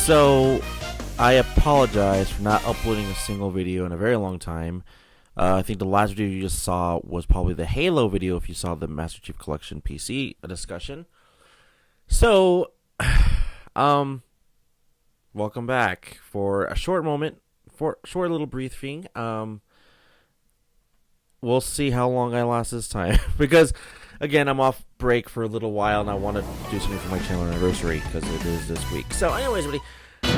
So, I apologize for not uploading a single video in a very long time. I think the last video you just saw was probably the Halo video if you saw the Master Chief Collection PC discussion. So, welcome back for a short moment, for a short little briefing. We'll see how long I last this time because, again, I'm off break for a little while and I want to do something for my channel anniversary because it is this week. So, anyways, everybody. I'ma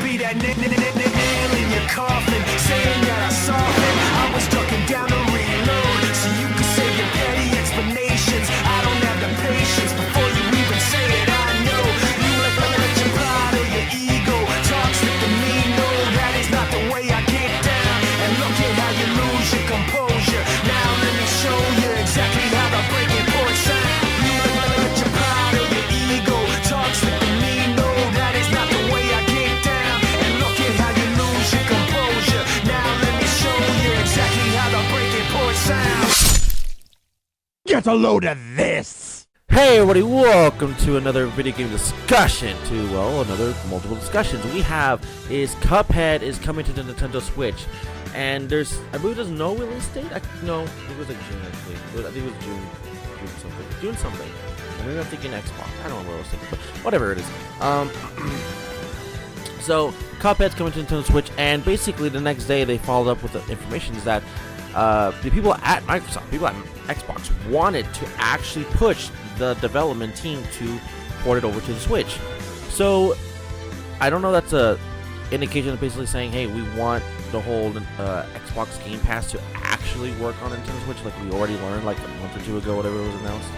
be that nail in your coffin, saying that I softened. I was ducking down to reload, so you can say your petty explanations. I don't have the patience before you even say it. I know you let your pride or your ego talk slick to me. No, that is not the way I get down. And look at how you lose your composure. Now let me show you exactly how the breaking point sound. You let your pride or your ego talk slick to me. No, that is not the way I get down. And look at how you lose your composure. Now let me show you exactly how the breaking point sounds. Get a load of this! Hey everybody, welcome to another video game discussion, another multiple discussions. We have is Cuphead is coming to the Nintendo Switch, and I believe there's no release date? No, it was like June actually. I think it was June something. Or maybe I'm thinking Xbox, I don't know what I was thinking, but whatever it is. So, Cuphead's coming to Nintendo Switch, and basically the next day they followed up with the information that the people at Microsoft, people at Xbox wanted to actually push the development team to port it over to the Switch. So I don't know, that's a indication of basically saying, hey, we want the whole Xbox Game Pass to actually work on Nintendo Switch, like we already learned like a month or two ago, whatever was announced.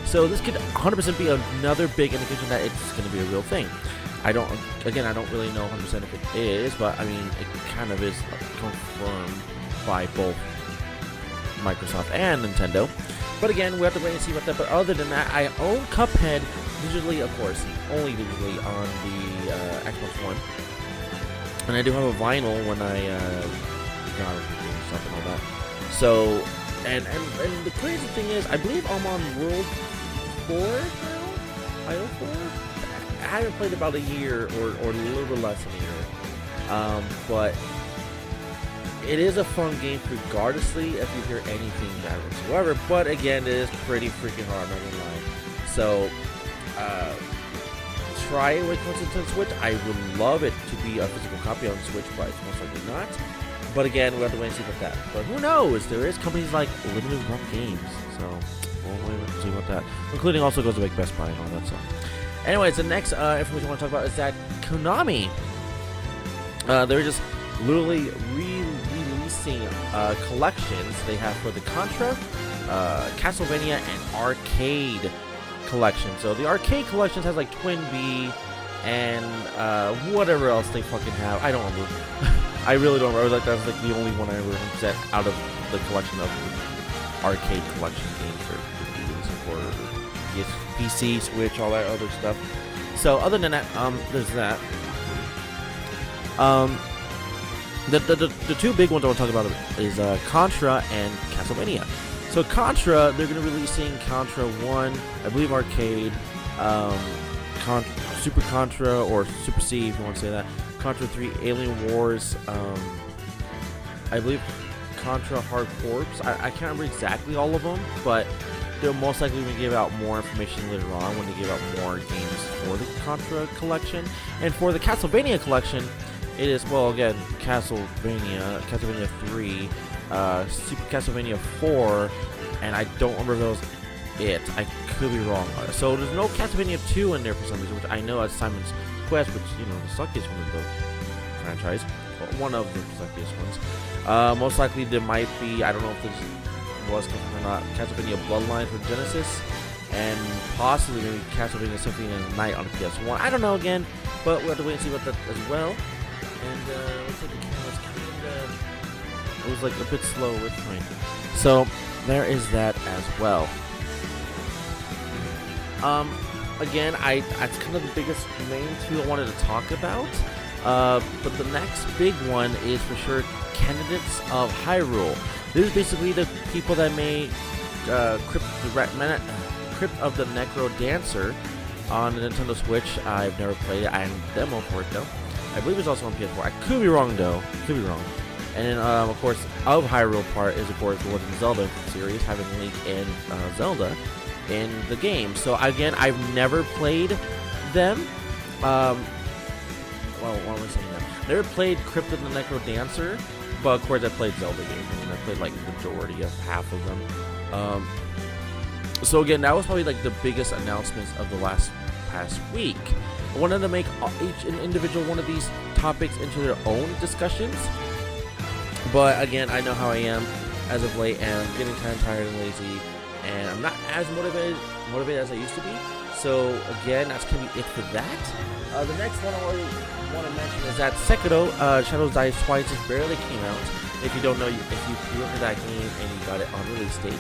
So this could 100% be another big indication that it's going to be a real thing. I don't really know 100% if it is, but I mean, it kind of is confirmed by both Microsoft and Nintendo. But again, we have to wait and see about that. But other than that, I own Cuphead digitally, of course, only digitally on the Xbox One. And I do have a vinyl when I got stuff and all that. So, and the crazy thing is, I believe I'm on World 4 now? Idle 4? I haven't played about a year or a little bit less than a year. But it is a fun game regardlessly if you hear anything bad whatsoever, but again, it is pretty freaking hard, not gonna lie. So, try it when it comes to Switch. I would love it to be a physical copy on Switch, but it's most likely not. But again, we have to wait and see about that. But who knows? There is companies like Limited Run Games, so we'll wait and see about that. Including also goes to like Best Buy and all that stuff. Anyways, the next information I want to talk about is that Konami, they're just literally releasing collections they have for the Contra, Castlevania, and Arcade collection. So the Arcade collections has like Twin B and whatever else they fucking have. I don't remember. I really don't remember. That's like the only one I ever set out of the collection of the Arcade collection games for PC, Switch, all that other stuff. So other than that, there's that. The two big ones I want to talk about is Contra and Castlevania. So Contra, they're going to be releasing Contra 1, I believe Arcade, Super Contra, or Super C if you want to say that, Contra 3, Alien Wars, I believe Contra Hard Corps. I can't remember exactly all of them, but they're most likely going to give out more information later on when they give out more games for the Contra collection. And for the Castlevania collection, it is, well, again, Castlevania 3, Super Castlevania 4, and I don't remember if that was it. I could be wrong. So there's no Castlevania 2 in there for some reason, which I know as Simon's Quest, which, you know, the suckiest one of the franchise, but one of the suckiest ones. Most likely there might be, I don't know if this was confirmed or not, Castlevania Bloodlines for Genesis, and possibly maybe Castlevania Symphony of the Night on PS1. I don't know again, but we'll have to wait and see about that as well. And looks like the camera's it was like a bit slow with me. So there is that as well. Again, that's kind of the biggest main two I wanted to talk about. But the next big one is for sure Candidates of Hyrule. This is basically the people that made Crypt of the Necro Dancer, on the Nintendo Switch. I've never played it. I am demo for it though. I believe it's also on PS4. I could be wrong though. Could be wrong. And then, of course, of Hyrule part is, of course, the Legend of Zelda series, having Link and Zelda in the game. So, again, I've never played them. Well, what was I saying that? Never played Crypt of the Necro Dancer, but, of course, I played Zelda games, and I played, like, the majority of half of them. So, again, that was probably, like, the biggest announcements of the past week. I wanted to make each individual one of these topics into their own discussions. But again, I know how I am as of late, and I'm getting kind of tired and lazy, and I'm not as motivated as I used to be. So again, that's gonna be it for that. The next one I want to mention is that Sekiro: Shadows Die Twice just barely came out. If you don't know, if you look at that game and you got it on release date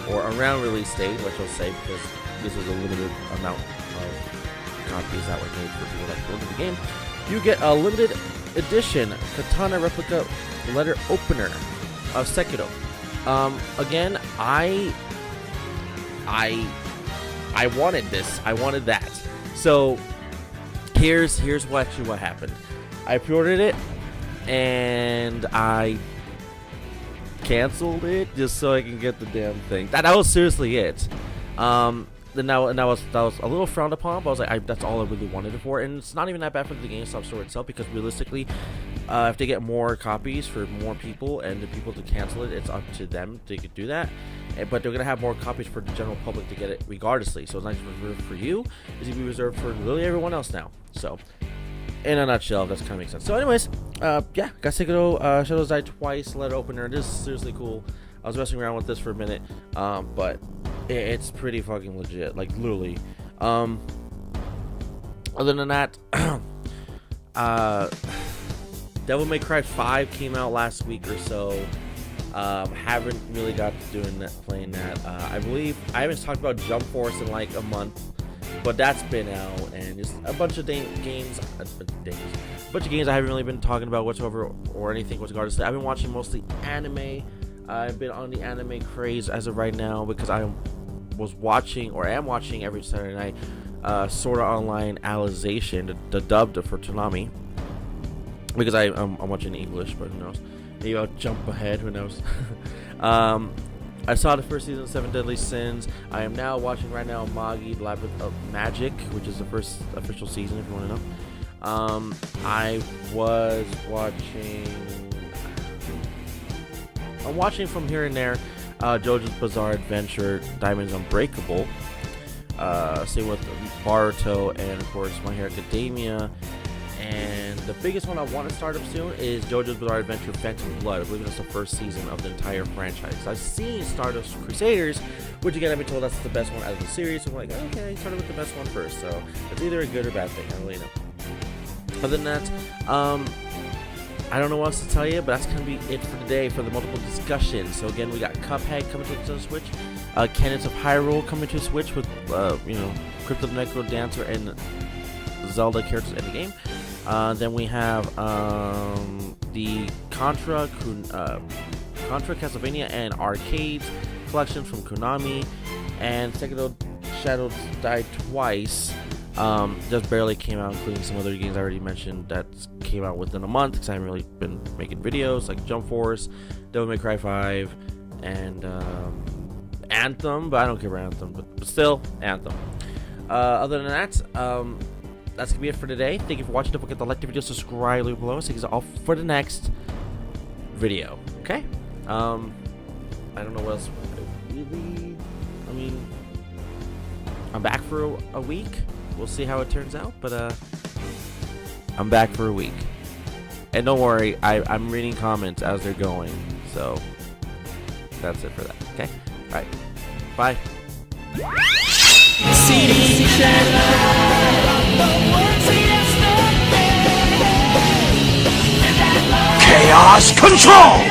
or around release date, let's just say, because this was a limited amount of copies that were made for people that go into the game, you get a limited edition katana replica letter opener of Sekiro. Again, I wanted this. I wanted that. So here's what happened. I pre-ordered it and I canceled it just so I can get the damn thing. That was seriously it. Then that was a little frowned upon, but I was like, that's all I really wanted it for, and it's not even that bad for the GameStop store itself, because realistically, if they get more copies for more people and the people to cancel it, it's up to them. They could do that, but they're gonna have more copies for the general public to get it regardlessly. So it's not just reserved for you; it's gonna be reserved for literally everyone else now. So, in a nutshell, that's kind of makes sense. So, anyways, yeah, got Sekiro: Shadows Die Twice letter opener. This is seriously cool. I was messing around with this for a minute, but it's pretty fucking legit, like literally. Other than that, Devil May Cry 5 came out last week or so. Haven't really got to playing that. I believe I haven't talked about Jump Force in like a month, but that's been out, and just a bunch of games I haven't really been talking about whatsoever or anything with regards to. I've been watching mostly anime. I've been on the anime craze as of right now because I was watching, or am watching every Saturday night, Sword Art Online Alicization, the dubbed for Konami, because I'm watching English, but who knows? Maybe I'll jump ahead, who knows? I saw the first season of 7 Deadly Sins. I am now watching right now Magi, the Labyrinth of Magic, which is the first official season, if you want to know. I'm watching from here and there JoJo's Bizarre Adventure, Diamonds Unbreakable, same with Boruto, and of course My Hero Academia. And the biggest one I want to start up soon is JoJo's Bizarre Adventure Phantom Blood. I believe that's the first season of the entire franchise. I've seen Stardust Crusaders, which again I've been told that's the best one out of the series, so I'm like, okay, started with the best one first, so it's either a good or bad thing, I don't really know. Other than that, I don't know what else to tell you, but that's going to be it for today for the multiple discussions. So again, we got Cuphead coming to the Switch, Cadence of Hyrule coming to Switch with, Crypt of the Necro Dancer and Zelda characters in the game. Then we have the Contra, Castlevania, and Arcades collection from Konami, and Sekiro: Shadows Die Twice. Just barely came out, including some other games I already mentioned that came out within a month because I haven't really been making videos, like Jump Force, Devil May Cry 5, and Anthem, but I don't care about Anthem, but still, Anthem. Other than that, that's gonna be it for today. Thank you for watching. Don't forget to like the video, subscribe, leave below. See you all for the next video. Okay? I don't know what else. Really, I mean, I'm back for a week. We'll see how it turns out, but I'm back for a week. And don't worry, I'm reading comments as they're going. So that's it for that. Okay? Alright. Bye. Chaos Control!